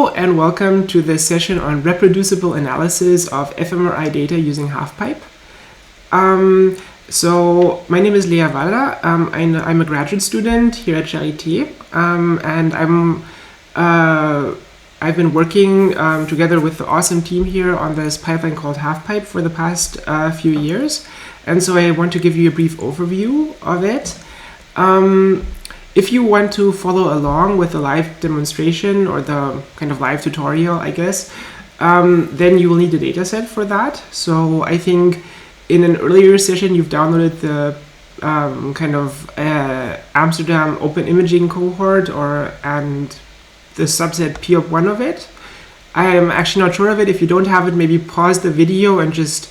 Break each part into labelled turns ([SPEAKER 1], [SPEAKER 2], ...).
[SPEAKER 1] Hello and welcome to this session on reproducible analysis of fMRI data using HALFpipe. So my name is Lea Walla. I'm a graduate student here at Charité, and I've been working together with the awesome team here on this pipeline called HALFpipe for the past few years, and so I want to give you a brief overview of it. If you want to follow along with the live demonstration or the kind of live tutorial, I guess, then you will need a dataset for that. So I think in an earlier session, you've downloaded the Amsterdam Open Imaging cohort and the subset P1 of it. I am actually not sure of it. If you don't have it, maybe pause the video and just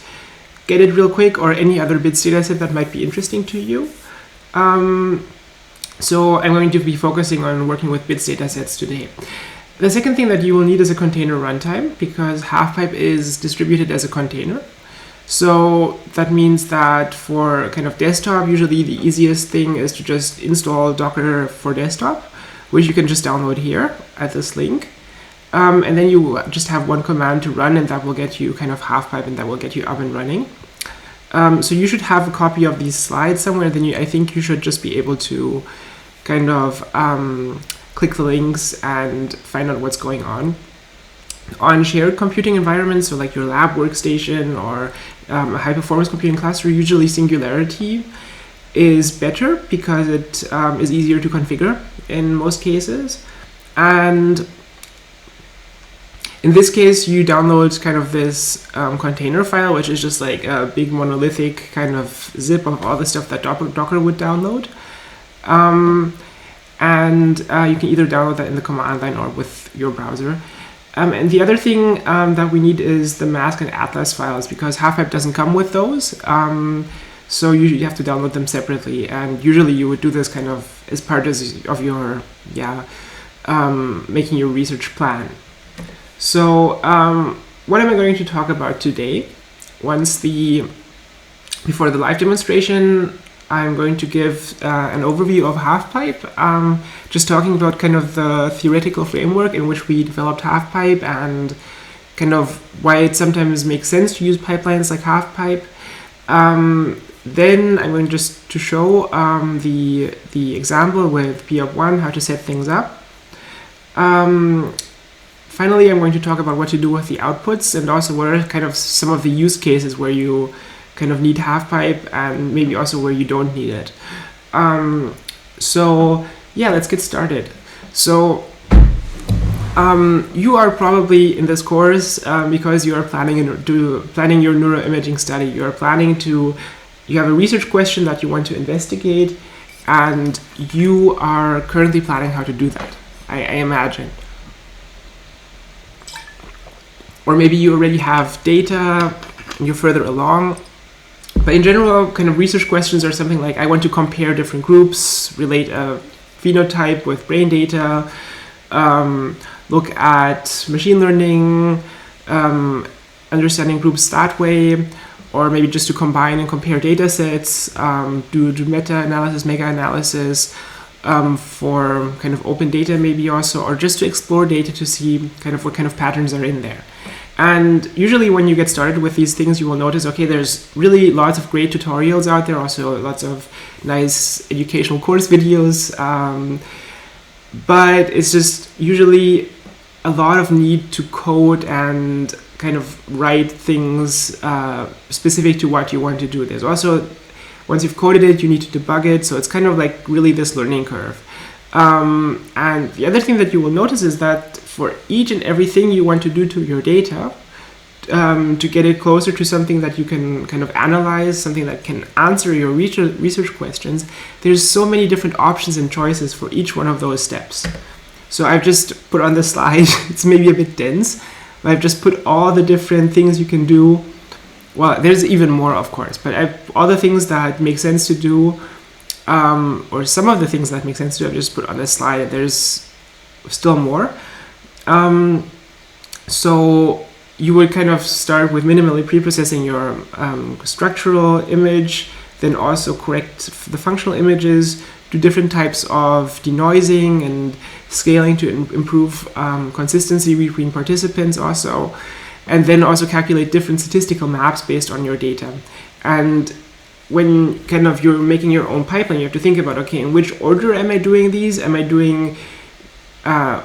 [SPEAKER 1] get it real quick, or any other bits dataset that might be interesting to you. So I'm going to be focusing on working with bits datasets today. The second thing that you will need is a container runtime, because HALFpipe is distributed as a container. So that means that for kind of desktop, usually the easiest thing is to just install Docker for desktop, which you can just download here at this link. And then you just have one command to run, and that will get you kind of HALFpipe, and that will get you up and running. So you should have a copy of these slides somewhere. Then I think you should just be able to kind of click the links and find out what's going on. On shared computing environments, so like your lab workstation or a high-performance computing cluster, usually Singularity is better because it is easier to configure in most cases. And in this case, you download kind of this container file, which is just like a big monolithic kind of zip of all the stuff that Docker would download. And you can either download that in the command line or with your browser. And the other thing that we need is the mask and atlas files, because HALFpipe doesn't come with those. So you have to download them separately. And usually you would do this kind of as part of your, making your research plan. So what am I going to talk about today? Before the live demonstration, I'm going to give an overview of HALFpipe, just talking about kind of the theoretical framework in which we developed HALFpipe and kind of why it sometimes makes sense to use pipelines like HALFpipe. Then I'm going just to show the example with P1, how to set things up. Finally, I'm going to talk about what to do with the outputs, and also what are kind of some of the use cases where you kind of need HALFpipe, and maybe also where you don't need it. So yeah, let's get started. So you are probably in this course because you are planning your neuroimaging study. You have a research question that you want to investigate, and you are currently planning how to do that, I imagine. Or maybe you already have data and you're further along. But in general, kind of research questions are something like, I want to compare different groups, relate a phenotype with brain data, look at machine learning, understanding groups that way, or maybe just to combine and compare data sets, do meta-analysis, mega-analysis for kind of open data maybe also, or just to explore data to see kind of what kind of patterns are in there. And usually when you get started with these things, you will notice, okay, there's really lots of great tutorials out there, also lots of nice educational course videos, but it's just usually a lot of need to code and kind of write things specific to what you want to do. There's also, once you've coded it, you need to debug it, so it's kind of like really this learning curve. And the other thing that you will notice is that for each and everything you want to do to your data, to get it closer to something that you can kind of analyze, something that can answer your research questions, there's so many different options and choices for each one of those steps. So I've just put on the slide, it's maybe a bit dense, but I've just put all the different things you can do. Well, there's even more, of course, but all the things that make sense to do, or some of the things that make sense to do, I've just put on this slide. There's still more. So you would kind of start with minimally preprocessing your structural image, then also correct the functional images, do different types of denoising and scaling to improve consistency between participants also, and then also calculate different statistical maps based on your data. And when kind of you're making your own pipeline, you have to think about, okay, in which order am I doing these? Am I doing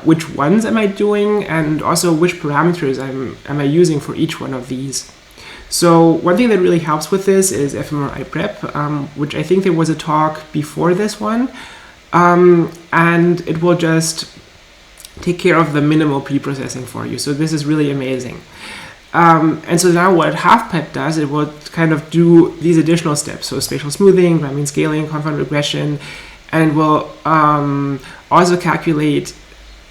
[SPEAKER 1] which ones am I doing, and also which parameters am I using for each one of these. So one thing that really helps with this is fMRI prep, which I think there was a talk before this one, and it will just take care of the minimal preprocessing for you. So this is really amazing. And so now what HALFpipe does, it will kind of do these additional steps. So spatial smoothing, Riemann scaling, confound regression, and will also calculate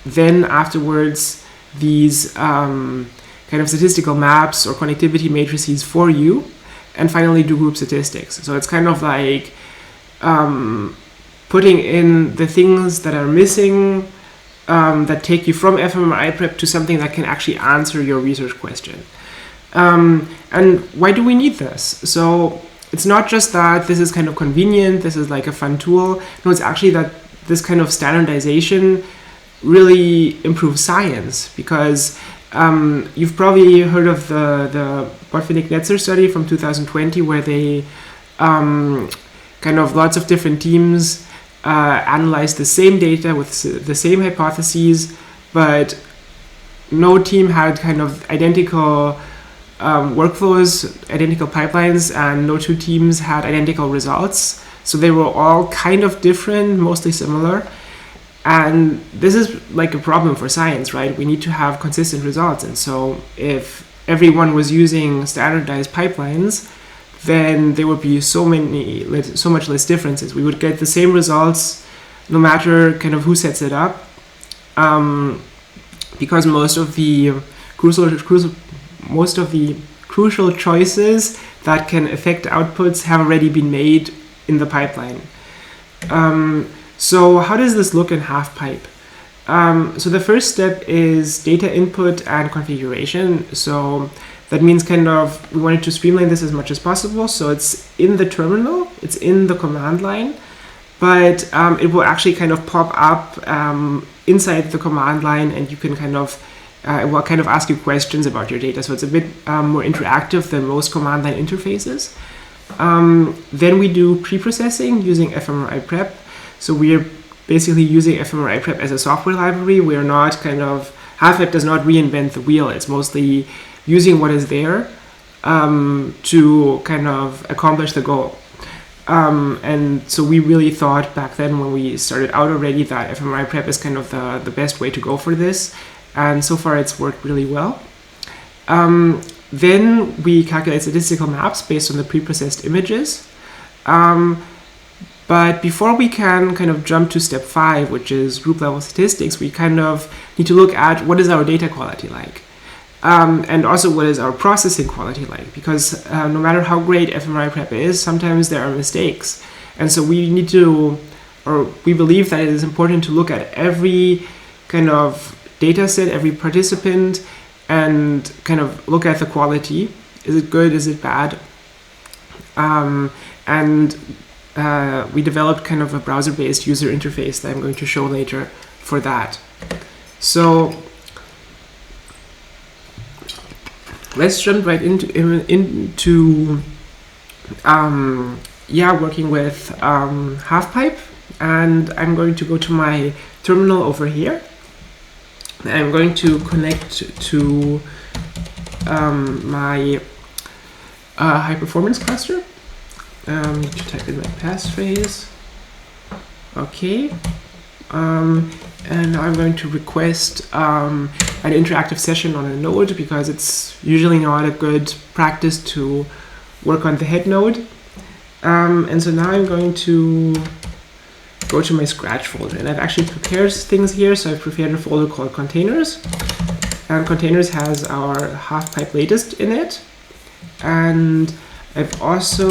[SPEAKER 1] then afterwards these kind of statistical maps or connectivity matrices for you, and finally do group statistics. So it's kind of like putting in the things that are missing that take you from fMRI prep to something that can actually answer your research question. And why do we need this? So it's not just that this is kind of convenient, this is like a fun tool. No, it's actually that this kind of standardization really improves science, because you've probably heard of the Botvinnik-Netzer study from 2020, where they kind of lots of different teams analyzed the same data with the same hypotheses, but no team had kind of identical workflows, identical pipelines, and no two teams had identical results. So they were all kind of different, mostly similar. And this is like a problem for science, right? We need to have consistent results. And so if everyone was using standardized pipelines, then there would be so much less differences. We would get the same results no matter kind of who sets it up, because most of the crucial choices that can affect outputs have already been made in the pipeline. So how does this look in HALFpipe? So the first step is data input and configuration. So that means kind of we wanted to streamline this as much as possible. So it's in the terminal, it's in the command line, but it will actually kind of pop up inside the command line, and you can kind of, it will kind of ask you questions about your data. So it's a bit more interactive than most command line interfaces. Then we do preprocessing using fMRI prep. So we are basically using fMRI prep as a software library. We are not kind of, HALFpipe does not reinvent the wheel. It's mostly using what is there to kind of accomplish the goal. And so we really thought back then when we started out already that fMRI prep is kind of the best way to go for this. And so far it's worked really well. Then we calculate statistical maps based on the preprocessed images. But before we can kind of jump to step 5, which is group level statistics, we kind of need to look at what is our data quality like. And also what is our processing quality like, because no matter how great fMRI prep is, sometimes there are mistakes. And so we need to, or we believe that it is important to look at every kind of data set, every participant, and kind of look at the quality. Is it good? Is it bad? We developed kind of a browser-based user interface that I'm going to show later for that. So let's jump right into working with HALFpipe, and I'm going to go to my terminal over here. I'm going to connect to my high performance cluster. To type in my passphrase. Okay. And now I'm going to request an interactive session on a node, because it's usually not a good practice to work on the head node. And so now I'm going to go to my Scratch folder, and I've actually prepared things here. So I've prepared a folder called containers, and containers has our HALFpipe latest in it. And I've also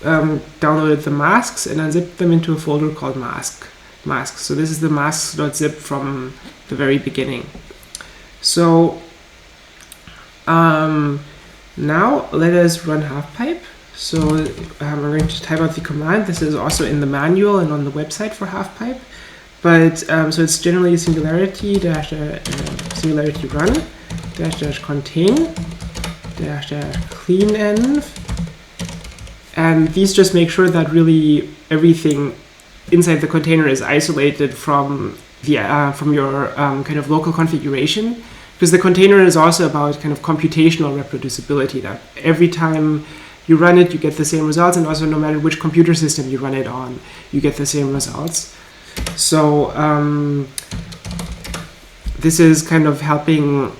[SPEAKER 1] downloaded the masks and unzipped them into a folder called masks. So this is the masks.zip from the very beginning. So now let us run HALFpipe. So I'm going to type out the command. This is also in the manual and on the website for HALFpipe. But so it's generally singularity dash singularity run dash contain dash clean env, and these just make sure that really everything inside the container is isolated from the from your kind of local configuration, because the container is also about kind of computational reproducibility, that every time you run it you get the same results, and also no matter which computer system you run it on you get the same results. So this is kind of helping,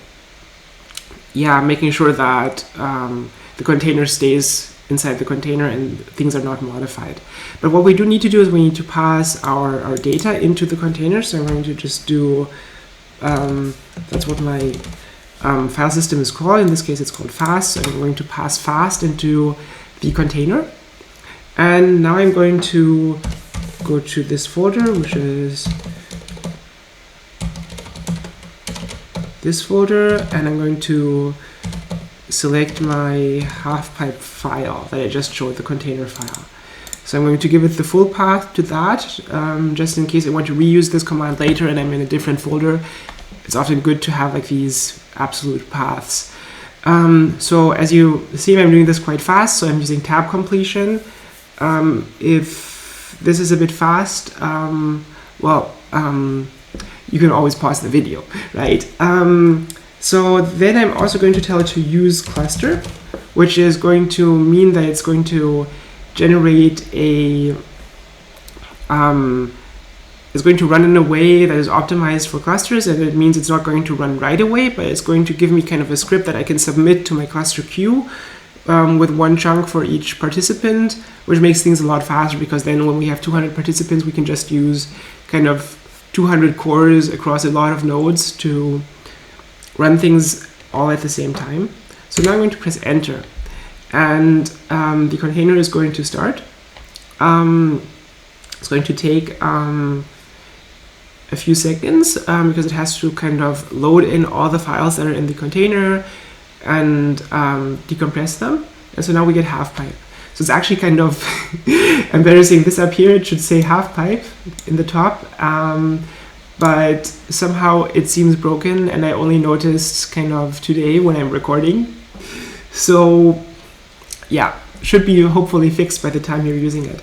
[SPEAKER 1] making sure that the container stays inside the container and things are not modified. But what we do need to do is we need to pass our data into the container. So I'm going to just do, that's what my file system is called. In this case it's called fast. So I'm going to pass fast into the container. And now I'm going to go to this folder, which is this folder, and I'm going to select my HALFpipe file that I just showed, the container file. So I'm going to give it the full path to that, just in case I want to reuse this command later and I'm in a different folder. It's often good to have like these absolute paths. So as you see, I'm doing this quite fast, so I'm using tab completion. If this is a bit fast, you can always pause the video, right? So then I'm also going to tell it to use cluster, which is going to mean that it's going to generate a, it's going to run in a way that is optimized for clusters, and it means it's not going to run right away, but it's going to give me kind of a script that I can submit to my cluster queue with one chunk for each participant, which makes things a lot faster, because then when we have 200 participants, we can just use kind of 200 cores across a lot of nodes to run things all at the same time. So now I'm going to press enter, and the container is going to start. It's going to take a few seconds because it has to kind of load in all the files that are in the container and decompress them. And so now we get HALFpipe. So it's actually kind of embarrassing. This up here, it should say HALFpipe in the top, but somehow it seems broken, and I only noticed kind of today when I'm recording. So yeah, should be hopefully fixed by the time you're using it.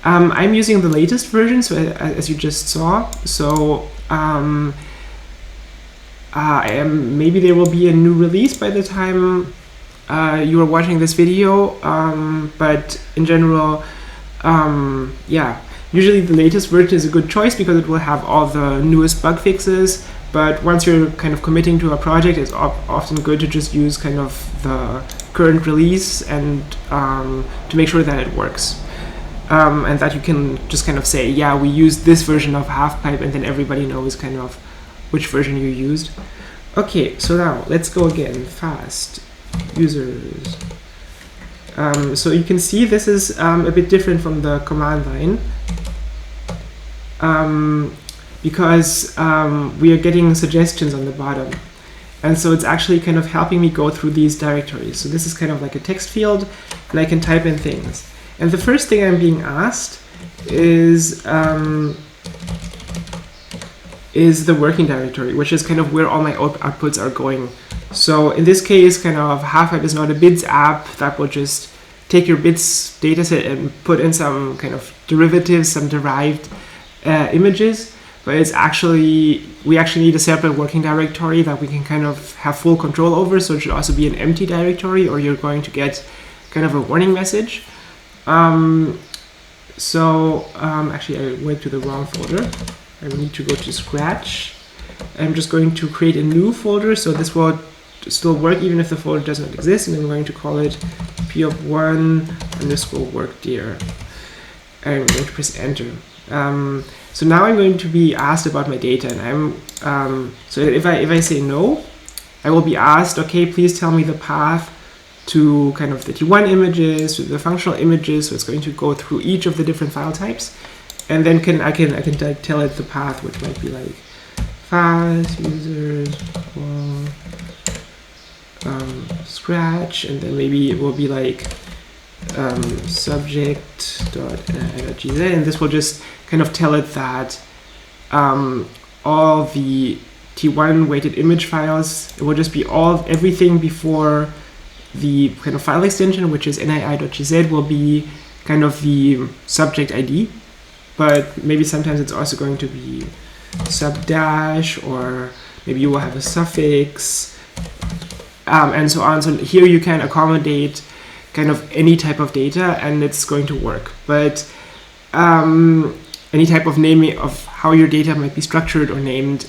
[SPEAKER 1] I'm using the latest version, so as you just saw. So maybe there will be a new release by the time you are watching this video, but in general, usually the latest version is a good choice because it will have all the newest bug fixes. But once you're kind of committing to a project, it's often good to just use kind of the current release and to make sure that it works. And that you can just kind of say, yeah, we used this version of HALFpipe, and then everybody knows kind of which version you used. Okay, so now let's go again. Fast users. So you can see this is a bit different from the command line because we are getting suggestions on the bottom. And so it's actually kind of helping me go through these directories. So this is kind of like a text field, and I can type in things. And the first thing I'm being asked is the working directory, which is kind of where all my outputs are going. So in this case, kind of HALFpipe is not a bits app that will just take your bits dataset and put in some kind of derivatives, some derived images, but it's actually, we actually need a separate working directory that we can kind of have full control over. So it should also be an empty directory, or you're going to get kind of a warning message. Actually I went to the wrong folder. I need to go to Scratch. I'm just going to create a new folder, so this will still work even if the folder does not exist, and I'm going to call it p_work_dir. And I'm going to press enter. So now I'm going to be asked about my data, and so if I say no, I will be asked, okay, please tell me the path to kind of the T1 images, to the functional images. So it's going to go through each of the different file types, and then I can tell it the path, which might be like fast users Scratch, and then maybe it will be like subject.gz, and this will just kind of tell it that all the T1 weighted image files, it will just be everything before the kind of file extension, which is nii.gz, will be kind of the subject ID, but maybe sometimes it's also going to be sub dash, or maybe you will have a suffix, and so on. So here you can accommodate kind of any type of data and it's going to work. But any type of naming of how your data might be structured or named,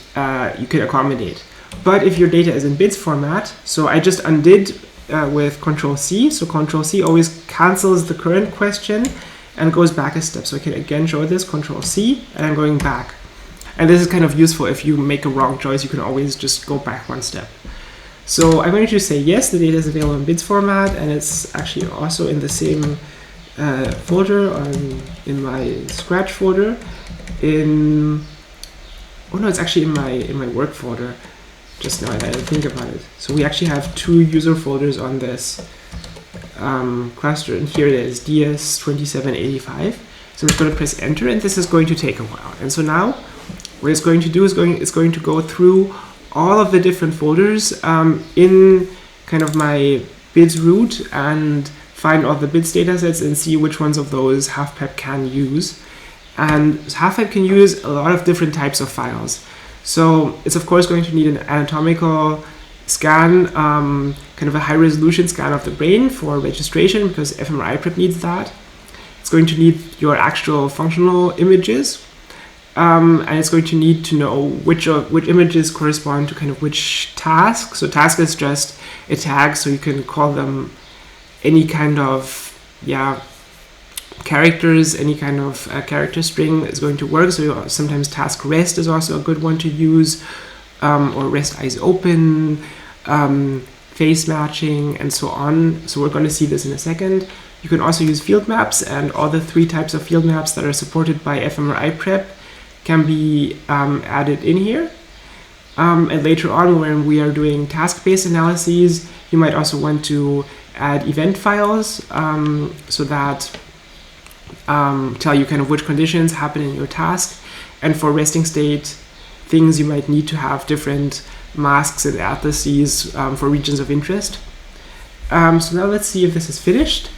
[SPEAKER 1] you can accommodate. But if your data is in bits format, so I just undid with Control-C. So Control-C always cancels the current question and goes back a step. So I can again show this, Control-C, and I'm going back. And this is kind of useful if you make a wrong choice, you can always just go back one step. So I'm going to say yes, the data is available in bits format, and it's actually also in the same folder in my Scratch folder. Oh no, it's actually in my work folder. Just now that I think about it. So we actually have 2 user folders on this cluster, and here it is, DS2785. So I'm just going to press enter, and this is going to take a while. And so now what it's going to do is it's going to go through all of the different folders in kind of my bids root and find all the bids datasets and see which ones of those HALFpipe can use. And HALFpipe can use a lot of different types of files. So it's of course going to need an anatomical scan, kind of a high resolution scan of the brain for registration, because fMRI prep needs that. It's going to need your actual functional images, and it's going to need to know which images correspond to kind of which task. So task is just a tag, so you can call them any kind of characters, any kind of character string is going to work. So sometimes task rest is also a good one to use, or rest eyes open, face matching, and so on. So we're going to see this in a second. You can also use field maps, and all the 3 types of field maps that are supported by fMRI prep can be added in here. And later on, when we are doing task-based analyses, you might also want to add event files, so that tell you kind of which conditions happen in your task. And for resting state things, you might need to have different masks and atlases for regions of interest. So now let's see if this is finished.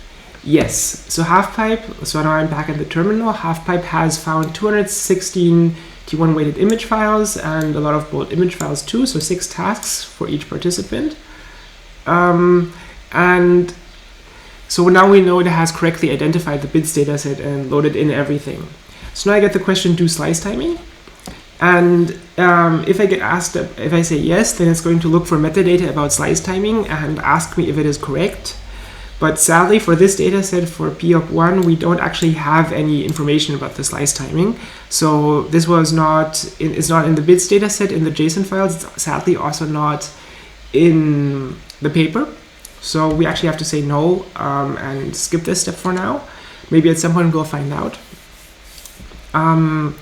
[SPEAKER 1] Yes, so HALFpipe, so now I'm back at the terminal. HALFpipe has found 216 T1 weighted image files and a lot of bullet image files too, so 6 tasks for each participant. And so now we know it has correctly identified the bits dataset and loaded in everything. So now I get the question, do slice timing? And if I get asked, if I say yes, then it's going to look for metadata about slice timing and ask me if it is correct. But sadly for this dataset, for POP1, we don't actually have any information about the slice timing. So this was it's not in the bits dataset in the JSON files. It's sadly also not in the paper. So we actually have to say no and skip this step for now. Maybe at some point we'll find out. Now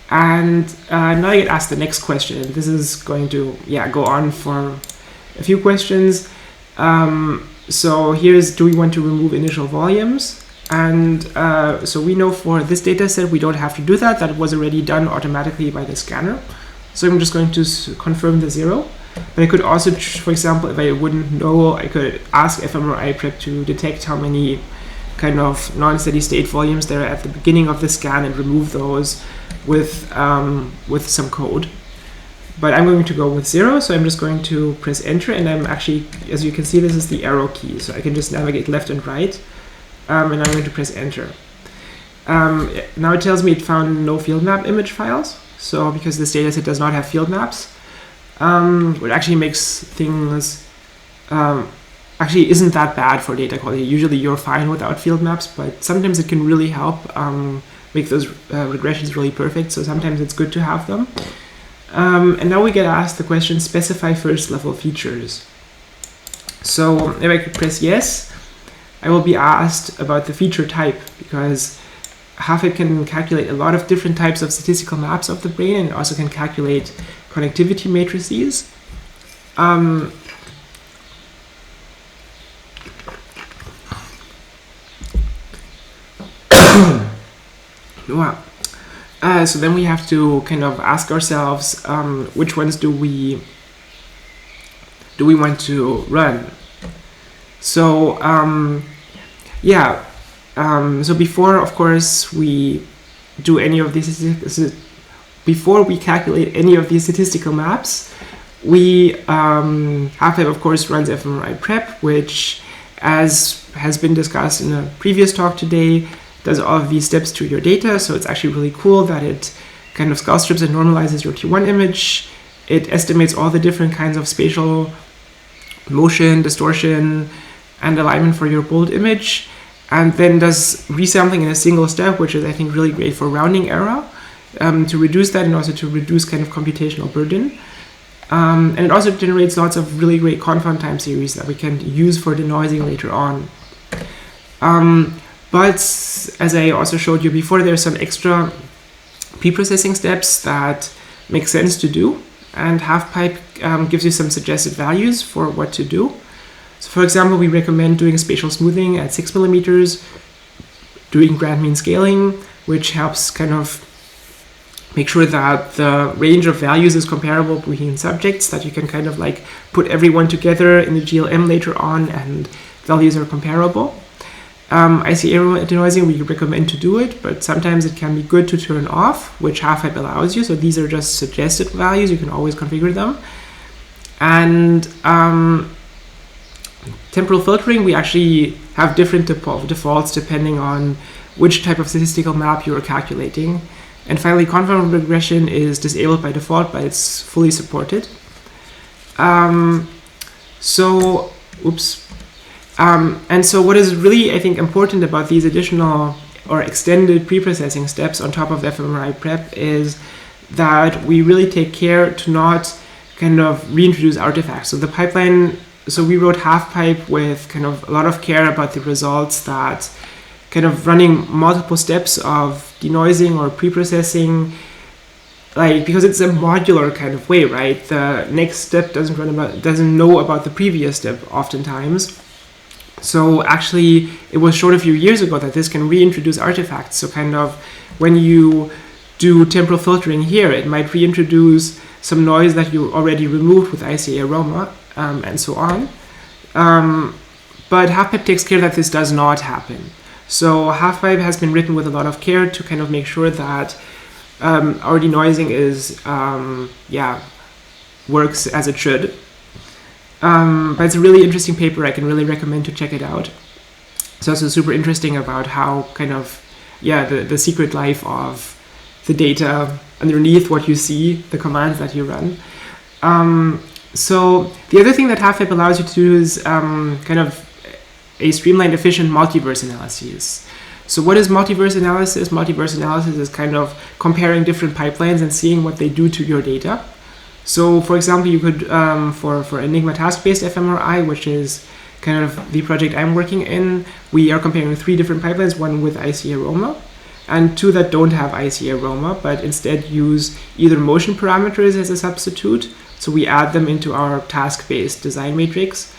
[SPEAKER 1] I get asked the next question. This is going to go on for a few questions. So here's, do we want to remove initial volumes? And so we know for this data set we don't have to do that. That was already done automatically by the scanner. So I'm just going to confirm the 0. But I could also, for example, if I wouldn't know, I could ask fMRI prep to detect how many kind of non-steady state volumes there are at the beginning of the scan and remove those with some code. But I'm going to go with 0, so I'm just going to press enter, and I'm actually, as you can see, this is the arrow key, so I can just navigate left and right, and I'm going to press enter. Now it tells me it found no field map image files, so because this dataset does not have field maps, which actually makes things, actually isn't that bad for data quality. Usually you're fine without field maps, but sometimes it can really help make those regressions really perfect, so sometimes it's good to have them. And now we get asked the question, specify first level features. So if I could press yes, I will be asked about the feature type, because HALFpipe can calculate a lot of different types of statistical maps of the brain, and it also can calculate connectivity matrices. Wow. So then we have to kind of ask ourselves, which ones do we want to run? So so before, of course, we do any of these, before we calculate any of these statistical maps, we HALFpipe, of course, runs fMRI prep, which, as has been discussed in a previous talk today, does all of these steps to your data. So it's actually really cool that it kind of skull strips and normalizes your T1 image. It estimates all the different kinds of spatial motion, distortion, and alignment for your bold image, and then does resampling in a single step, which is, I think, really great for rounding error, to reduce that, and also to reduce kind of computational burden. And it also generates lots of really great confound time series that we can use for denoising later on. But as I also showed you before, there's some extra preprocessing steps that make sense to do, and HALFpipe gives you some suggested values for what to do. So for example, we recommend doing spatial smoothing at 6 millimeters, doing grand mean scaling, which helps kind of make sure that the range of values is comparable between subjects, that you can kind of like put everyone together in the GLM later on and values are comparable. ICA denoising, we recommend to do it, but sometimes it can be good to turn off, which HALFpipe allows you. So these are just suggested values, you can always configure them. And temporal filtering, we actually have different defaults depending on which type of statistical map you are calculating. And finally, confound regression is disabled by default, but it's fully supported. And so what is really, I think, important about these additional or extended preprocessing steps on top of fMRI prep is that we really take care to not kind of reintroduce artifacts. So the pipeline, so we wrote HALFpipe with kind of a lot of care about the results, that kind of running multiple steps of denoising or preprocessing, like, because it's a modular kind of way, right? The next step doesn't know about the previous step oftentimes. So actually, it was shown a few years ago that this can reintroduce artifacts. So kind of when you do temporal filtering here, it might reintroduce some noise that you already removed with ICA aroma, and so on. But HALFpipe takes care that this does not happen. So HALFpipe has been written with a lot of care to kind of make sure that our denoising is, works as it should. But it's a really interesting paper. I can really recommend to check it out. It's also super interesting about how kind of, the secret life of the data underneath what you see, the commands that you run. So the other thing that HALFpipe allows you to do is kind of a streamlined, efficient multiverse analysis. So what is multiverse analysis? Multiverse analysis is kind of comparing different pipelines and seeing what they do to your data. So for example, you could, for Enigma task-based fMRI, which is kind of the project I'm working in, we are comparing 3 different pipelines, one with ICA aroma, and 2 that don't have ICA aroma, but instead use either motion parameters as a substitute. So we add them into our task-based design matrix,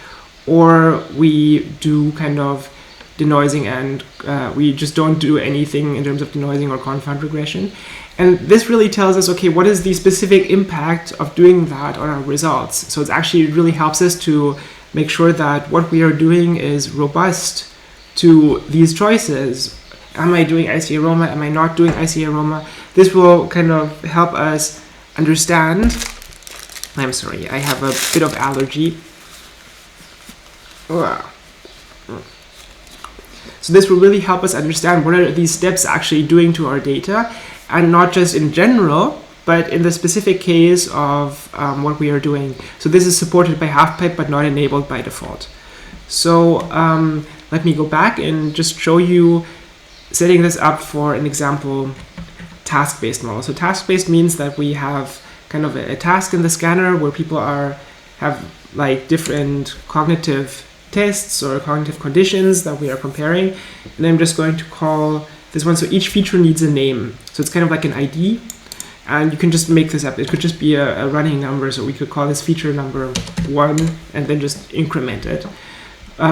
[SPEAKER 1] or we do kind of denoising and we just don't do anything in terms of denoising or confound regression. And this really tells us, okay, what is the specific impact of doing that on our results? So it actually really helps us to make sure that what we are doing is robust to these choices. Am I doing ICA aroma? Am I not doing ICA aroma? This will kind of help us understand. I'm sorry, I have a bit of allergy. So this will really help us understand what are these steps actually doing to our data, and not just in general, but in the specific case of what we are doing. So this is supported by HALFpipe, but not enabled by default. So let me go back and just show you setting this up for an example task-based model. So task-based means that we have kind of a task in the scanner where people have like different cognitive tests or cognitive conditions that we are comparing. And I'm just going to call this one, so each feature needs a name. So it's kind of like an ID, and you can just make this up. It could just be a running number, so we could call this feature number 1 and then just increment it.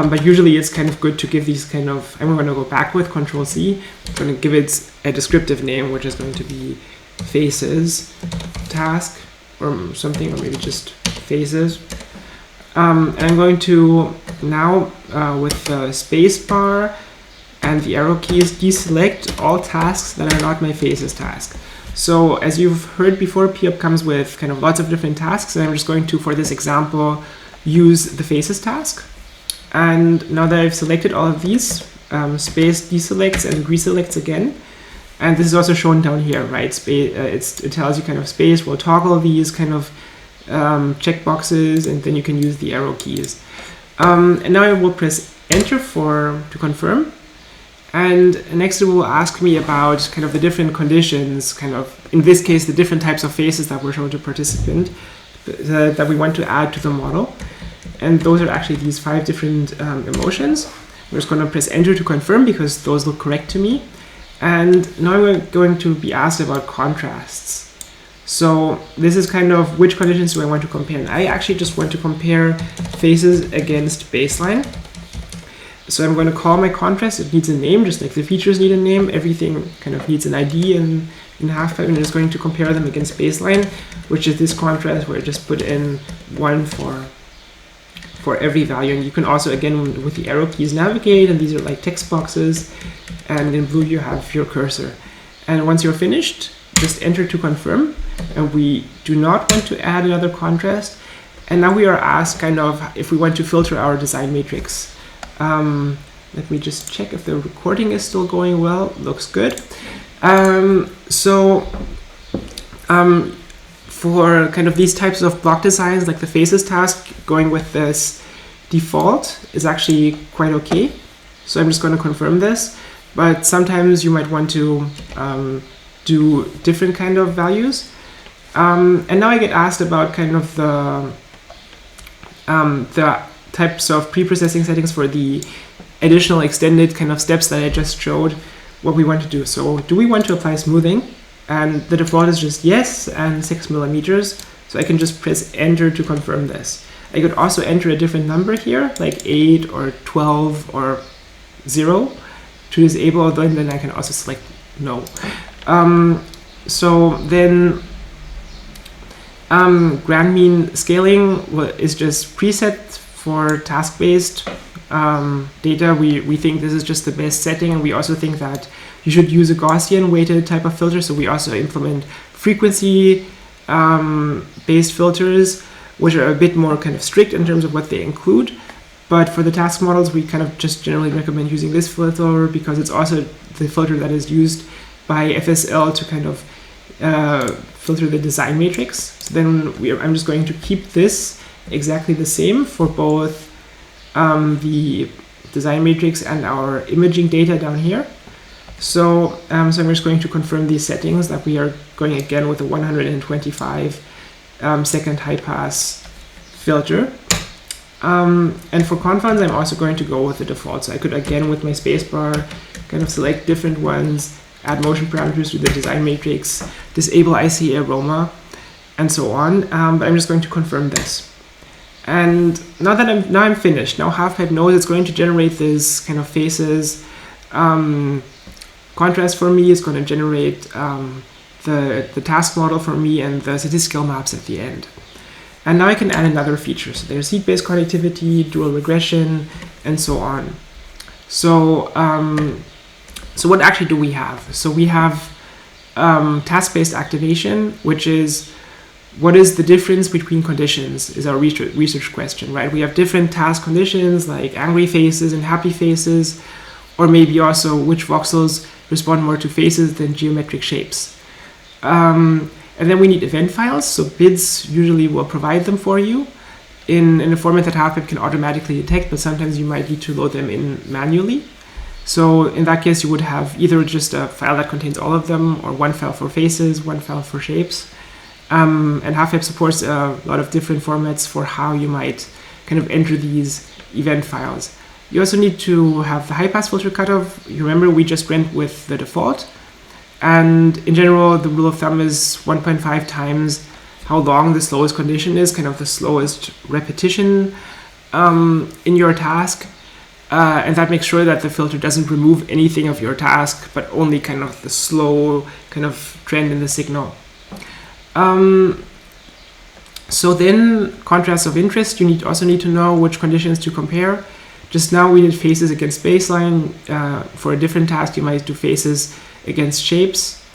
[SPEAKER 1] but usually it's kind of good to give these kind of, I'm going to go back with Control C. I'm going to give it a descriptive name, which is going to be faces task or something, or maybe just faces. And I'm going to now, with the space bar and the arrow keys, deselect all tasks that are not my faces task. So as you've heard before, PUP comes with kind of lots of different tasks, and I'm just going to, for this example, use the faces task. And now that I've selected all of these, space deselects and reselects again. And this is also shown down here, right? It tells you kind of space will toggle these kind of checkboxes, and then you can use the arrow keys. And now I will press Enter to confirm. And next it will ask me about kind of the different conditions, kind of, in this case, the different types of faces that were shown to participant that we want to add to the model. And those are actually these 5 different emotions. I'm just going to press Enter to confirm because those look correct to me. And now I'm going to be asked about contrasts. So this is kind of which conditions do I want to compare. And I actually just want to compare faces against baseline. So I'm going to call my contrast. It needs a name, just like the features need a name. Everything kind of needs an ID in HALFpipe, and I'm just going to compare them against baseline, which is this contrast where I just put in 1 for every value. And you can also, again, with the arrow keys, navigate, and these are like text boxes, and in blue you have your cursor. And once you're finished, just Enter to confirm, and we do not want to add another contrast. And now we are asked kind of if we want to filter our design matrix. Let me just check if the recording is still going well. Looks good. For kind of these types of block designs, like the faces task, going with this default is actually quite okay. So I'm just going to confirm this. But sometimes you might want to do different kind of values. And now I get asked about kind of the types of preprocessing settings for the additional extended kind of steps that I just showed, what we want to do. So do we want to apply smoothing? And the default is just yes and 6 millimeters. So I can just press Enter to confirm this. I could also enter a different number here, like 8 or 12 or 0 to disable, then I can also select no. So then grand mean scaling is just preset for task-based data. We think this is just the best setting, and we also think that you should use a Gaussian weighted type of filter. So we also implement frequency based filters, which are a bit more kind of strict in terms of what they include. But for the task models, we kind of just generally recommend using this filter because it's also the filter that is used by FSL to kind of filter the design matrix. So then I'm just going to keep this exactly the same for both the design matrix and our imaging data down here. So I'm just going to confirm these settings that we are going again with a 125 second high pass filter. And for confounds, I'm also going to go with the default. So I could, again, with my spacebar, kind of select different ones, add motion parameters to the design matrix, disable IC aroma, and so on. But I'm just going to confirm this. And now that I'm finished, now HALFpipe knows it's going to generate this kind of faces contrast for me. It's going to generate the task model for me and the statistical maps at the end. And now I can add another feature. So there's seed-based connectivity, dual regression, and so on. So, so what actually do we have? So we have task-based activation, which is what is the difference between conditions is our research question, right? We have different task conditions like angry faces and happy faces, or maybe also which voxels respond more to faces than geometric shapes. And then we need event files, so BIDS usually will provide them for you in a format that HALFpipe can automatically detect, but sometimes you might need to load them in manually. So in that case, you would have either just a file that contains all of them, or one file for faces, one file for shapes. And HALFpipe supports a lot of different formats for how you might kind of enter these event files. You also need to have the high pass filter cutoff. You remember we just went with the default. And in general, the rule of thumb is 1.5 times how long the slowest condition is, kind of the slowest repetition in your task. And that makes sure that the filter doesn't remove anything of your task, but only kind of the slow kind of trend in the signal. So then, contrast of interest, you also need to know which conditions to compare. Just now we did faces against baseline. For a different task, you might do faces against shapes.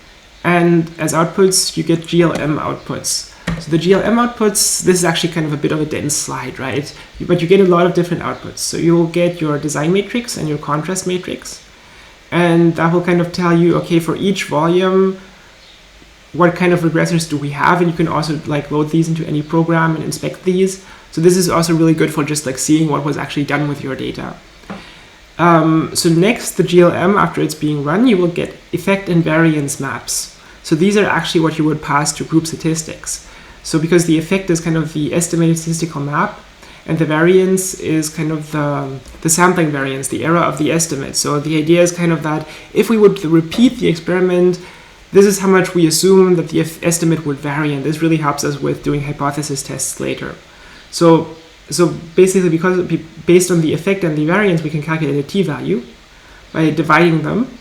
[SPEAKER 1] And as outputs, you get GLM outputs. So the GLM outputs, this is actually kind of a bit of a dense slide, right? But you get a lot of different outputs. So you will get your design matrix and your contrast matrix. And that will kind of tell you, okay, for each volume, what kind of regressors do we have? And you can also like load these into any program and inspect these. So this is also really good for just like seeing what was actually done with your data. So next, the GLM, after it's being run, you will get effect and variance maps. So these are actually what you would pass to group statistics. So because the effect is kind of the estimated statistical map, and the variance is kind of the sampling variance, the error of the estimate. So the idea is kind of that if we would repeat the experiment, this is how much we assume that the estimate would vary, and this really helps us with doing hypothesis tests later. So basically, because based on the effect and the variance, we can calculate a t-value by dividing them,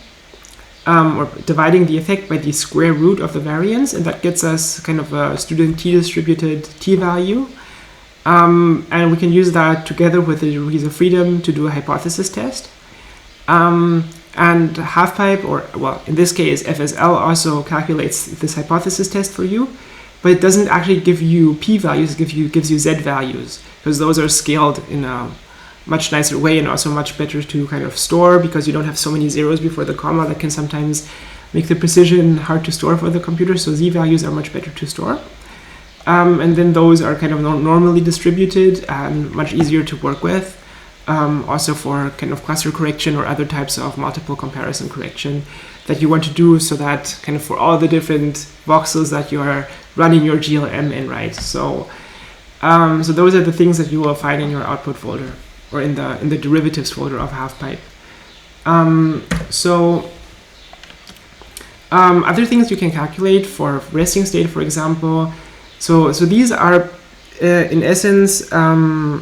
[SPEAKER 1] or dividing the effect by the square root of the variance, and that gets us kind of a student t-distributed t-value. And we can use that together with the degrees of freedom to do a hypothesis test. And HALFpipe, or well, in this case, FSL also calculates this hypothesis test for you, but it doesn't actually give you p-values, it gives you z-values, because those are scaled in a much nicer way and also much better to kind of store, because you don't have so many zeros before the comma that can sometimes make the precision hard to store for the computer, so z-values are much better to store. And then those are kind of normally distributed and much easier to work with. Also for kind of cluster correction or other types of multiple comparison correction that you want to do, so that kind of for all the different voxels that you are running your GLM in, right? So those are the things that you will find in your output folder or in the derivatives folder of HALFpipe. Other things you can calculate for resting state, for example. So these are in essence kind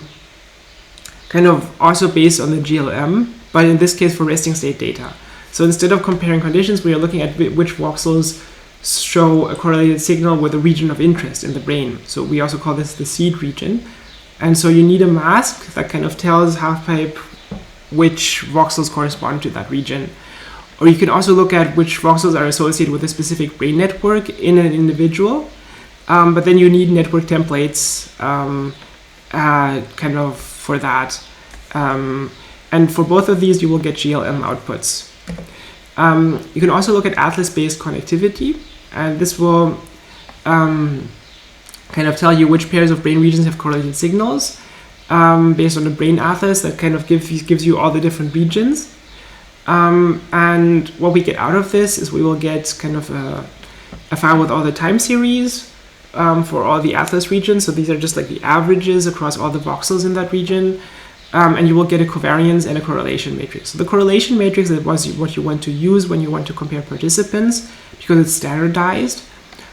[SPEAKER 1] of also based on the GLM, but in this case for resting state data. So instead of comparing conditions, we are looking at which voxels show a correlated signal with a region of interest in the brain. So we also call this the seed region. And so you need a mask that kind of tells HALFpipe which voxels correspond to that region. Or you can also look at which voxels are associated with a specific brain network in an individual. But then you need network templates kind of for that. And for both of these, you will get GLM outputs. You can also look at atlas-based connectivity, and this will kind of tell you which pairs of brain regions have correlated signals based on the brain atlas that kind of gives you all the different regions. And what we get out of this is we will get kind of a file with all the time series for all the atlas regions. So these are just like the averages across all the voxels in that region. And you will get a covariance and a correlation matrix. So the correlation matrix is what you want to use when you want to compare participants, because it's standardized.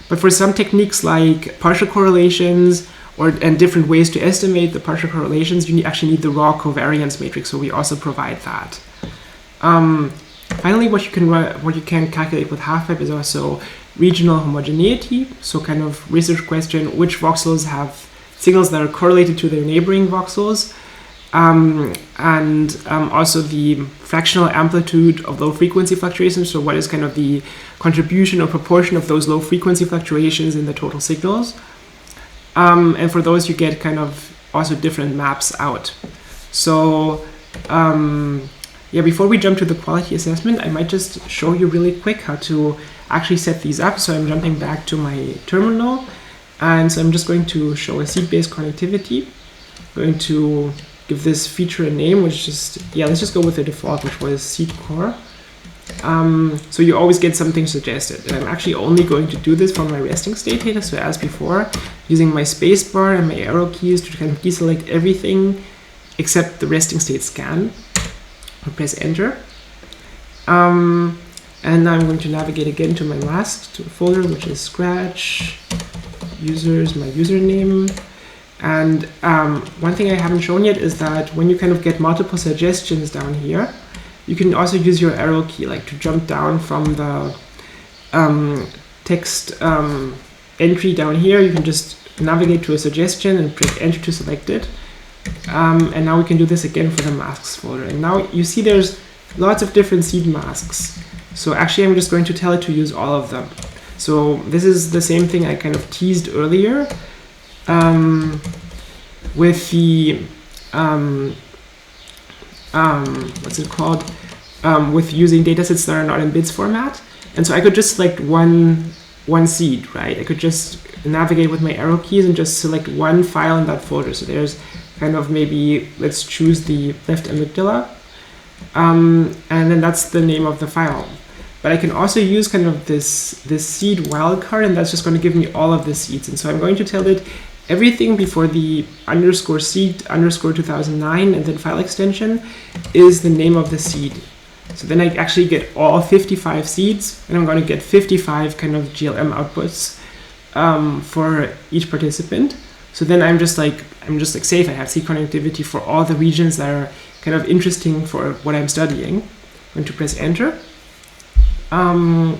[SPEAKER 1] But for some techniques like partial correlations and different ways to estimate the partial correlations, you actually need the raw covariance matrix. So we also provide that. Finally, what you can calculate with HALFpipe is also regional homogeneity. So kind of research question, which voxels have signals that are correlated to their neighboring voxels. And also the fractional amplitude of low frequency fluctuations. So what is kind of the contribution or proportion of those low frequency fluctuations in the total signals. And for those you get kind of also different maps out. So yeah, before we jump to the quality assessment, I might just show you really quick how to actually set these up. So I'm jumping back to my terminal, and so I'm just going to show a seed-based connectivity. I'm going to give this feature a name, which is let's just go with the default, which was seed core. So you always get something suggested. And I'm actually only going to do this for my resting state data. So as before, using my spacebar and my arrow keys to kind of deselect everything except the resting state scan. I'll press enter. And I'm going to navigate again to my last folder, which is Scratch, users, my username. And one thing I haven't shown yet is that when you kind of get multiple suggestions down here, you can also use your arrow key, like to jump down from the text entry down here. You can just navigate to a suggestion and press enter to select it. And now we can do this again for the masks folder. And now you see there's lots of different seed masks. So actually I'm just going to tell it to use all of them. So this is the same thing I kind of teased earlier with the what's it called? With using datasets that are not in bits format. And so I could just select one seed, right? I could just navigate with my arrow keys and just select one file in that folder. So there's kind of maybe, let's choose the left amygdala. And then that's the name of the file. But I can also use kind of this seed wildcard, and that's just going to give me all of the seeds. And so I'm going to tell it everything before the _seed_2009 and then file extension is the name of the seed. So then I actually get all 55 seeds, and I'm going to get 55 kind of GLM outputs for each participant. So then I'm just like safe. I have seed connectivity for all the regions that are kind of interesting for what I'm studying. I'm going to press enter. And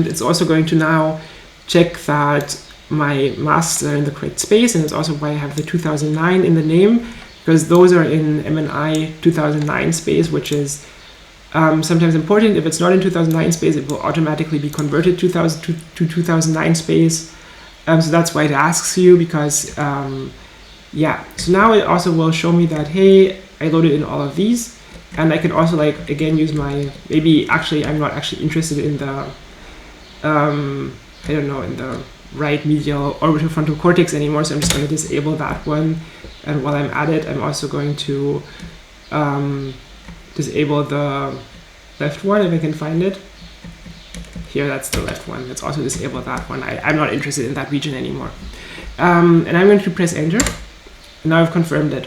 [SPEAKER 1] it's also going to now check that my masks are in the correct space, and it's also why I have the 2009 in the name, because those are in MNI 2009 space, which is sometimes important. If it's not in 2009 space, it will automatically be converted to 2009 space. So that's why it asks you, because yeah. So now it also will show me that, hey, I loaded in all of these. And I can also, like, again, use my, maybe actually I'm not actually interested in the, I don't know, in the right medial orbital frontal cortex anymore. So I'm just going to disable that one. And while I'm at it, I'm also going to disable the left one if I can find it. Here, that's the left one. Let's also disable that one. I'm not interested in that region anymore. And I'm going to press enter. And now I've confirmed it.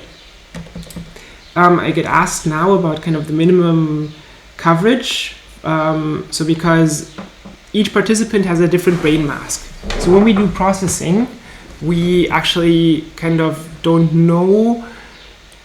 [SPEAKER 1] I get asked now about kind of the minimum coverage. So because each participant has a different brain mask. So when we do processing, we actually kind of don't know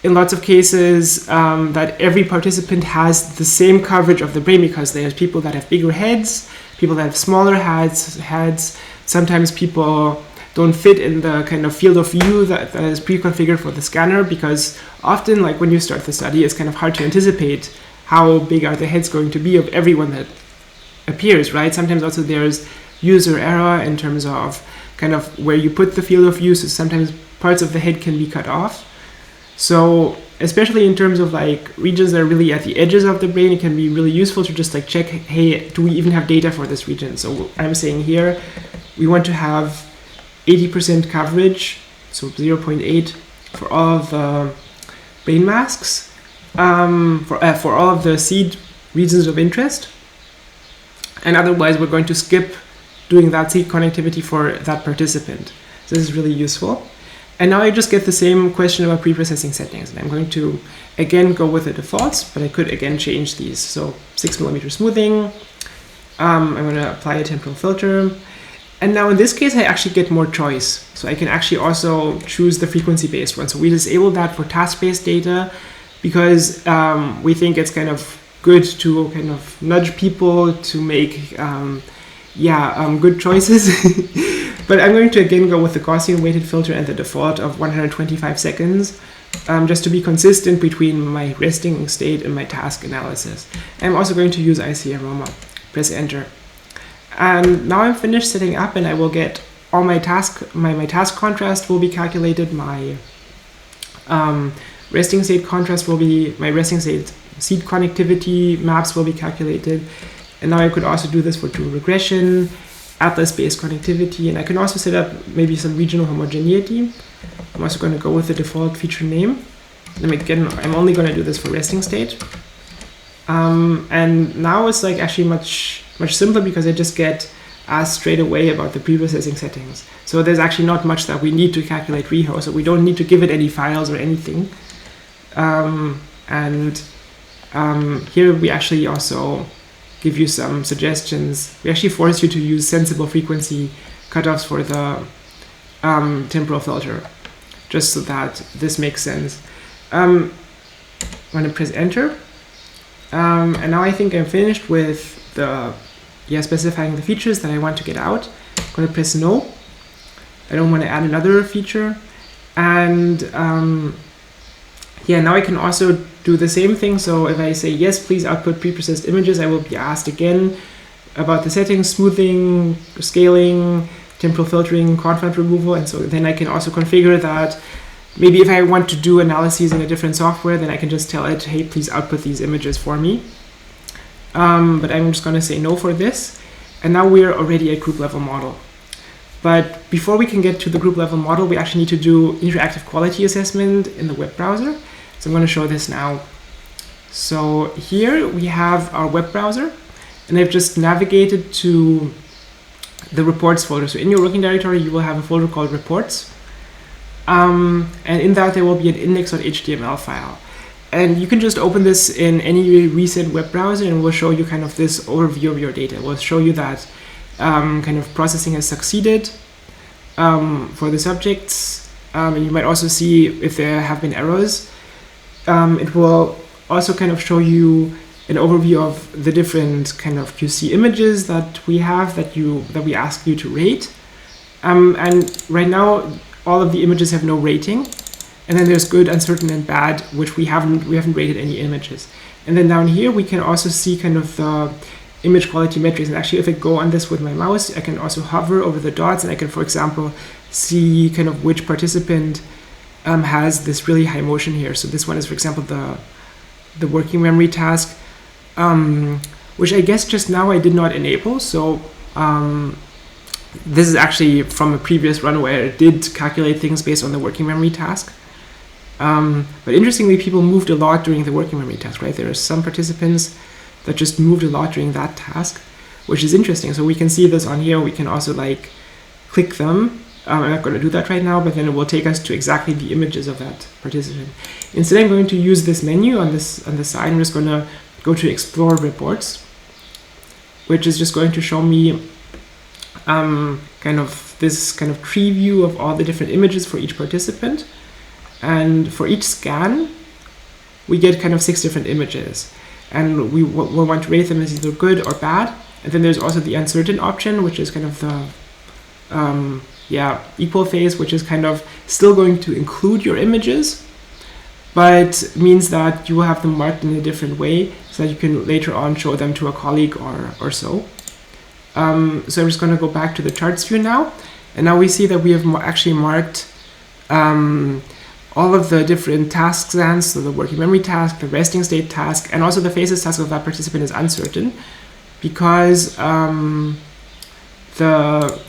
[SPEAKER 1] in lots of cases that every participant has the same coverage of the brain, because there's people that have bigger heads, people that have smaller heads. Sometimes people don't fit in the kind of field of view that is pre-configured for the scanner, because often, like when you start the study, it's kind of hard to anticipate how big are the heads going to be of everyone that appears, right? Sometimes also there's user error in terms of kind of where you put the field of view, so sometimes parts of the head can be cut off. So especially in terms of like regions that are really at the edges of the brain, it can be really useful to just like check, hey, do we even have data for this region? So I'm saying here, we want to have 80% coverage, so 0.8 for all of the brain masks, for all of the seed regions of interest. And otherwise, we're going to skip doing that seed connectivity for that participant. So this is really useful. And now I just get the same question about preprocessing settings. And I'm going to, again, go with the defaults, but I could, again, change these. So 6mm smoothing. I'm going to apply a temporal filter. And now in this case, I actually get more choice. So I can actually also choose the frequency-based one. So we disable that for task-based data because we think it's kind of good to kind of nudge people to make good choices. But I'm going to again go with the Gaussian weighted filter and the default of 125 seconds, just to be consistent between my resting state and my task analysis. I'm also going to use IC aroma. Press enter. And now I'm finished setting up, and I will get all my task, my task contrast will be calculated, my resting state contrast will be, my resting state seed connectivity maps will be calculated. And now I could also do this for dual regression, atlas-based connectivity, and I can also set up maybe some regional homogeneity. I'm also going to go with the default feature name. And again, I'm only going to do this for resting state. And now it's like actually much simpler because I just get asked straight away about the preprocessing settings. So there's actually not much that we need to calculate reho, so we don't need to give it any files or anything. Here we actually also give you some suggestions. We actually force you to use sensible frequency cutoffs for the temporal filter, just so that this makes sense. I'm going to press enter. And now I think I'm finished with the specifying the features that I want to get out. I'm going to press no. I don't want to add another feature. And now I can also do the same thing. So if I say yes, please output preprocessed images, I will be asked again about the settings, smoothing, scaling, temporal filtering, quad font removal. And so then I can also configure that. Maybe if I want to do analyses in a different software, then I can just tell it, hey, please output these images for me. But I'm just going to say no for this. And now we're already at group level model. But before we can get to the group level model, we actually need to do interactive quality assessment in the web browser. So I'm going to show this now. So here we have our web browser, and I've just navigated to the reports folder. So in your working directory, you will have a folder called reports. And in that, there will be an index.html file. And you can just open this in any recent web browser, and it will show you kind of this overview of your data. It will show you that kind of processing has succeeded for the subjects. And you might also see if there have been errors. It will also kind of show you an overview of the different kind of QC images that we have that we ask you to rate. And right now, all of the images have no rating. And then there's good, uncertain, and bad, which we haven't rated any images. And then down here, we can also see kind of the image quality metrics. And actually, if I go on this with my mouse, I can also hover over the dots, and I can, for example, see kind of which participant has this really high motion here. So this one is, for example, the working memory task, which I guess just now I did not enable. So this is actually from a previous run where it did calculate things based on the working memory task. But interestingly, people moved a lot during the working memory task, right? There are some participants that just moved a lot during that task, which is interesting. So we can see this on here. We can also like click them. I'm not going to do that right now, but then it will take us to exactly the images of that participant. Instead, I'm going to use this menu on the side. I'm just going to go to Explore Reports, which is just going to show me kind of this kind of tree view of all the different images for each participant. And for each scan, we get kind of 6 different images. And we'll want to rate them as either good or bad. And then there's also the uncertain option, which is kind of the equal phase, which is kind of still going to include your images, but means that you will have them marked in a different way so that you can later on show them to a colleague or so. So I'm just going to go back to the charts view now. And now we see that we have actually marked all of the different task scans, so the working memory task, the resting state task, and also the phases task of that participant is uncertain because the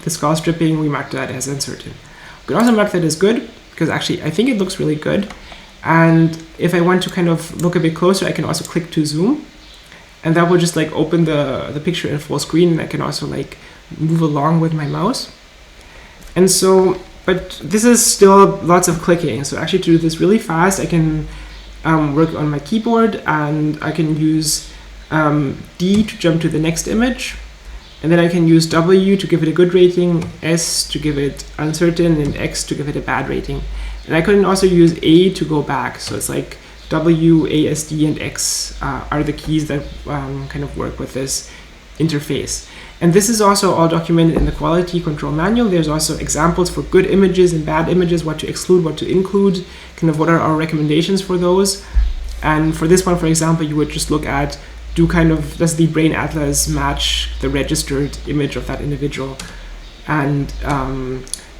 [SPEAKER 1] skull stripping, we marked that as uncertain. We can also mark that as good because actually I think it looks really good. And if I want to kind of look a bit closer, I can also click to zoom. And that will just like open the picture in full screen, and I can also like move along with my mouse. And so, but this is still lots of clicking. So actually to do this really fast, I can work on my keyboard, and I can use D to jump to the next image. And then I can use W to give it a good rating, S to give it uncertain, and X to give it a bad rating. And I can also use A to go back. So it's like W, A, S, D, and X are the keys that kind of work with this interface. And this is also all documented in the quality control manual. There's also examples for good images and bad images, what to exclude, what to include, kind of what are our recommendations for those. And for this one, for example, you would just look at, does the brain atlas match the registered image of that individual? And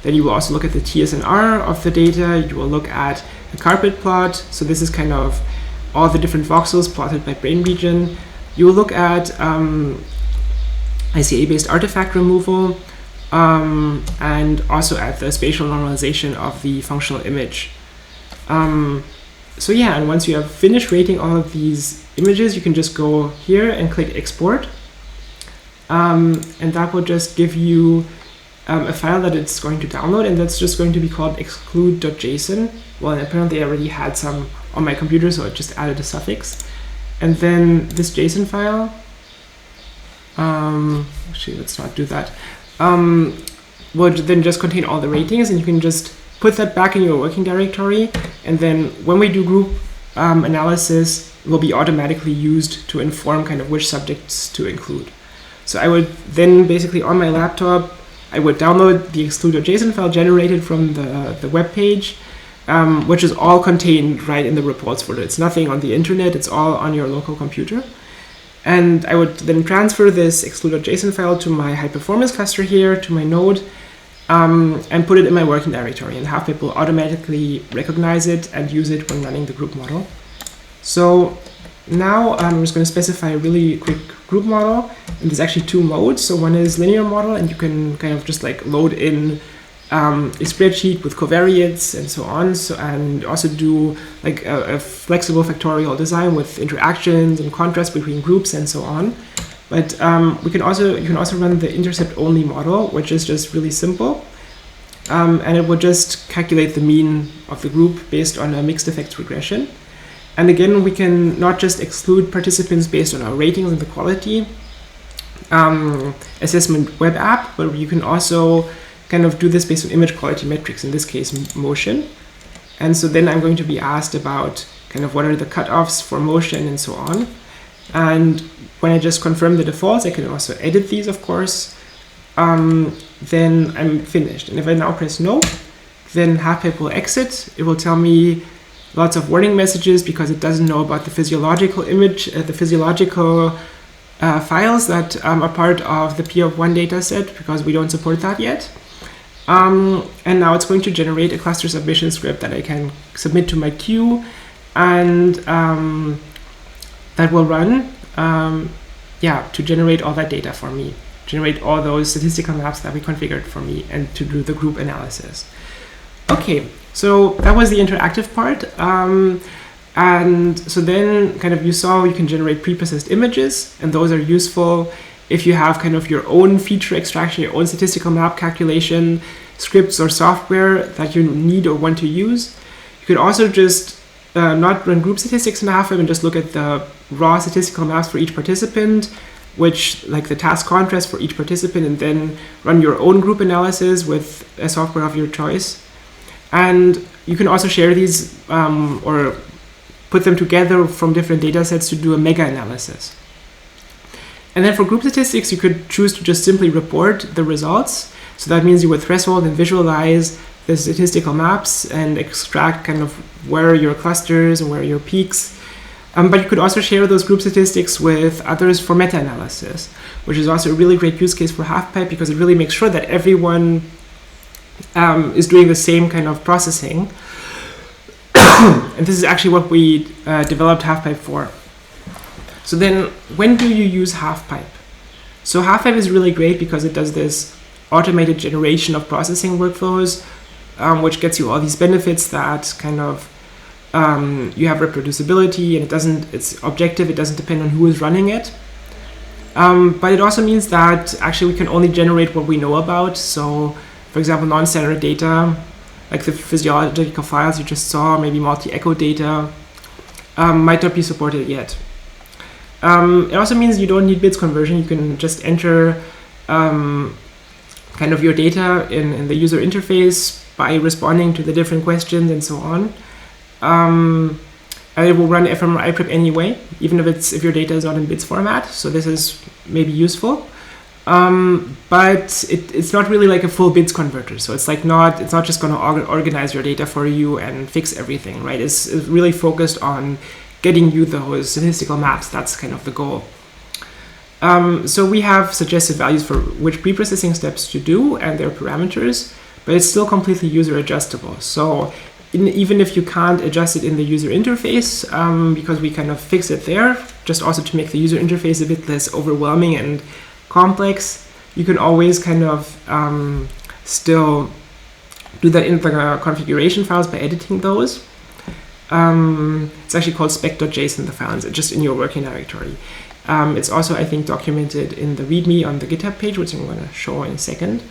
[SPEAKER 1] then you will also look at the TSNR of the data. You will look at the carpet plot. So this is kind of all the different voxels plotted by brain region. You will look at ICA-based artifact removal, and also at the spatial normalization of the functional image. So yeah, and once you have finished rating all of these images, you can just go here and click export. And that will just give you a file that it's going to download, and that's just going to be called exclude.json. Well, and apparently I already had some on my computer, so I just added a suffix. And then this JSON file, actually let's not do that. will then just contain all the ratings, and you can just put that back in your working directory, and then when we do group analysis, it will be automatically used to inform kind of which subjects to include. So I would then basically on my laptop, I would download the exclude.json file generated from the web page, which is all contained right in the reports folder. It's nothing on the internet, it's all on your local computer. And I would then transfer this exclude.json file to my high performance cluster here, to my node, and put it in my working directory. And HALFpipe will automatically recognize it and use it when running the group model. So now I'm just going to specify a really quick group model. And there's actually two modes. So one is linear model, and you can kind of just like load in a spreadsheet with covariates and so on, and also do like a flexible factorial design with interactions and contrast between groups and so on. But you can also run the intercept only model, which is just really simple, and it will just calculate the mean of the group based on a mixed effects regression. And again, we can not just exclude participants based on our ratings and the quality assessment web app, but you can also kind of do this based on image quality metrics, in this case motion. And so then I'm going to be asked about kind of what are the cutoffs for motion and so on. And when I just confirm the defaults, I can also edit these, of course. Then I'm finished. And if I now press no, then HALFpipe will exit. It will tell me lots of warning messages because it doesn't know about the physiological image, the physiological files that are part of the P of 1 dataset, because we don't support that yet. And now it's going to generate a cluster submission script that I can submit to my queue, and that will run to generate all that data for me, generate all those statistical maps that we configured for me, and to do the group analysis. Okay, so that was the interactive part. And so then kind of you saw you can generate preprocessed images, and those are useful if you have kind of your own feature extraction, your own statistical map calculation scripts or software that you need or want to use. You could also just not run group statistics in HALFpipe and just look at the raw statistical maps for each participant, which like the task contrast for each participant, and then run your own group analysis with a software of your choice. And you can also share these or put them together from different data sets to do a mega analysis. And then for group statistics, you could choose to just simply report the results. So that means you would threshold and visualize the statistical maps and extract kind of where are your clusters and where are your peaks. But you could also share those group statistics with others for meta-analysis, which is also a really great use case for HALFpipe because it really makes sure that everyone is doing the same kind of processing. And this is actually what we developed HALFpipe for. So then, when do you use HALFpipe? So HALFpipe is really great because it does this automated generation of processing workflows, which gets you all these benefits that kind of you have reproducibility, and it's objective, it doesn't depend on who is running it. But it also means that actually we can only generate what we know about. So, for example, non-standard data, like the physiological files you just saw, maybe multi-echo data, might not be supported yet. It also means you don't need bits conversion. You can just enter kind of your data in the user interface by responding to the different questions and so on. And it will run fMRI prep anyway, even if your data is not in bits format. So this is maybe useful. But it's not really like a full bits converter. So it's not just going to organize your data for you and fix everything, right? It's really focused on getting you those statistical maps. That's kind of the goal. So we have suggested values for which preprocessing steps to do and their parameters, but it's still completely user adjustable. So even if you can't adjust it in the user interface, because we kind of fix it there, just also to make the user interface a bit less overwhelming and complex, you can always kind of still do that in the configuration files by editing those. It's actually called spec.json, the file, it's just in your working directory. It's also, I think, documented in the README on the GitHub page, which I'm going to show in a second.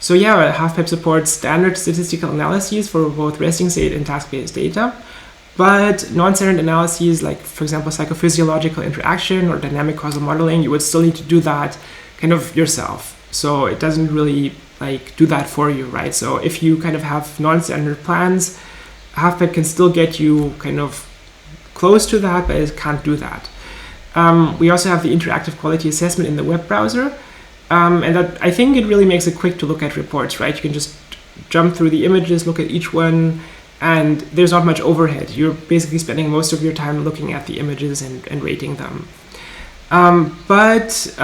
[SPEAKER 1] So yeah, HALFpipe supports standard statistical analyses for both resting state and task-based data, but non-standard analyses, like, for example, psychophysiological interaction or dynamic causal modeling, you would still need to do that kind of yourself. So it doesn't really like do that for you, right? So if you kind of have non-standard plans, HALFpipe can still get you kind of close to that, but it can't do that. We also have the interactive quality assessment in the web browser, and that, I think it really makes it quick to look at reports, right? You can just jump through the images, look at each one, and there's not much overhead. You're basically spending most of your time looking at the images and rating them. But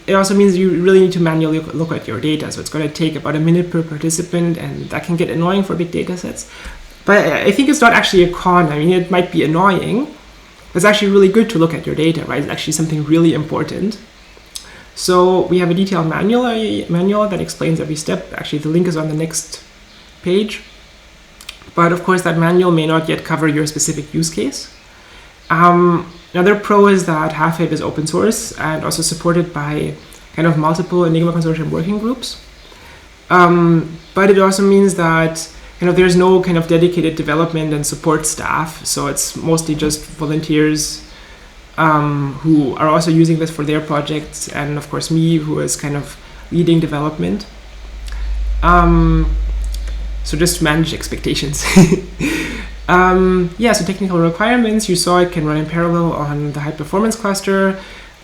[SPEAKER 1] it also means you really need to manually look at your data. So it's going to take about a minute per participant, and that can get annoying for big data sets. But I think it's not actually a con. I mean, it might be annoying. It's actually really good to look at your data, right? It's actually something really important. So we have a detailed manual that explains every step. Actually, the link is on the next page. But of course, that manual may not yet cover your specific use case. Another pro is that HALFpipe is open source and also supported by kind of multiple Enigma Consortium working groups. But it also means that kind of there's no kind of dedicated development and support staff. So it's mostly just volunteers who are also using this for their projects, and of course me, who is kind of leading development. So just to manage expectations. Yeah, so technical requirements, you saw it can run in parallel on the high performance cluster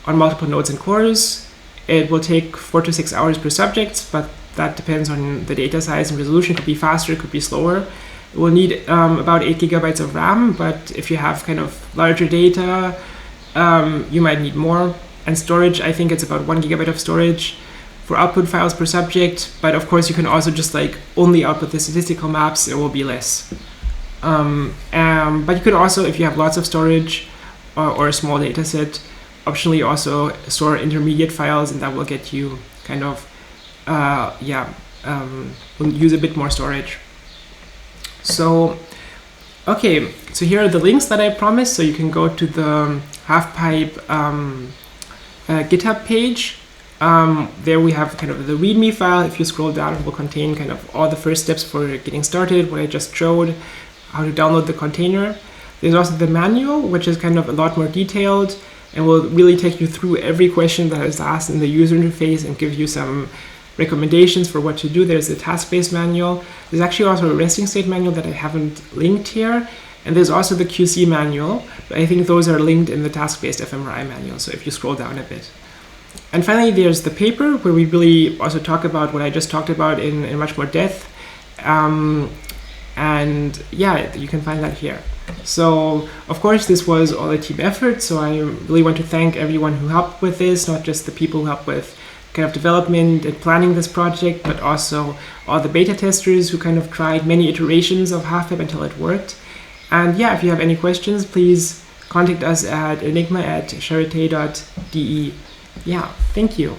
[SPEAKER 1] on multiple nodes and cores. It will take 4 to 6 hours per subject, but that depends on the data size and resolution. It could be faster, it could be slower. It will need about 8 gigabytes of RAM, but if you have kind of larger data, you might need more. And storage, I think it's about 1 gigabyte of storage for output files per subject, but of course you can also just like only output the statistical maps, it will be less. But you could also, if you have lots of storage or a small data set, optionally also store intermediate files, and that will get you kind of, will use a bit more storage. So, okay, so here are the links that I promised. So you can go to the HALFpipe GitHub page. There we have kind of the README file. If you scroll down, it will contain kind of all the first steps for getting started, what I just showed, how to download the container. There's also the manual, which is kind of a lot more detailed and will really take you through every question that is asked in the user interface and give you some recommendations for what to do. There's the task-based manual. There's actually also a resting state manual that I haven't linked here. And there's also the QC manual, but I think those are linked in the task-based fMRI manual, so if you scroll down a bit. And finally, there's the paper, where we really also talk about what I just talked about in much more depth. And yeah, you can find that here. So, of course, this was all a team effort, so I really want to thank everyone who helped with this, not just the people who helped with kind of development and planning this project, but also all the beta testers who kind of tried many iterations of HALFpipe until it worked. And yeah, if you have any questions, please contact us at enigma@charité.de. Yeah, thank you.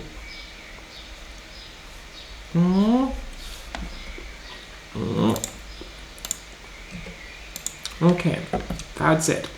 [SPEAKER 1] Okay, that's it.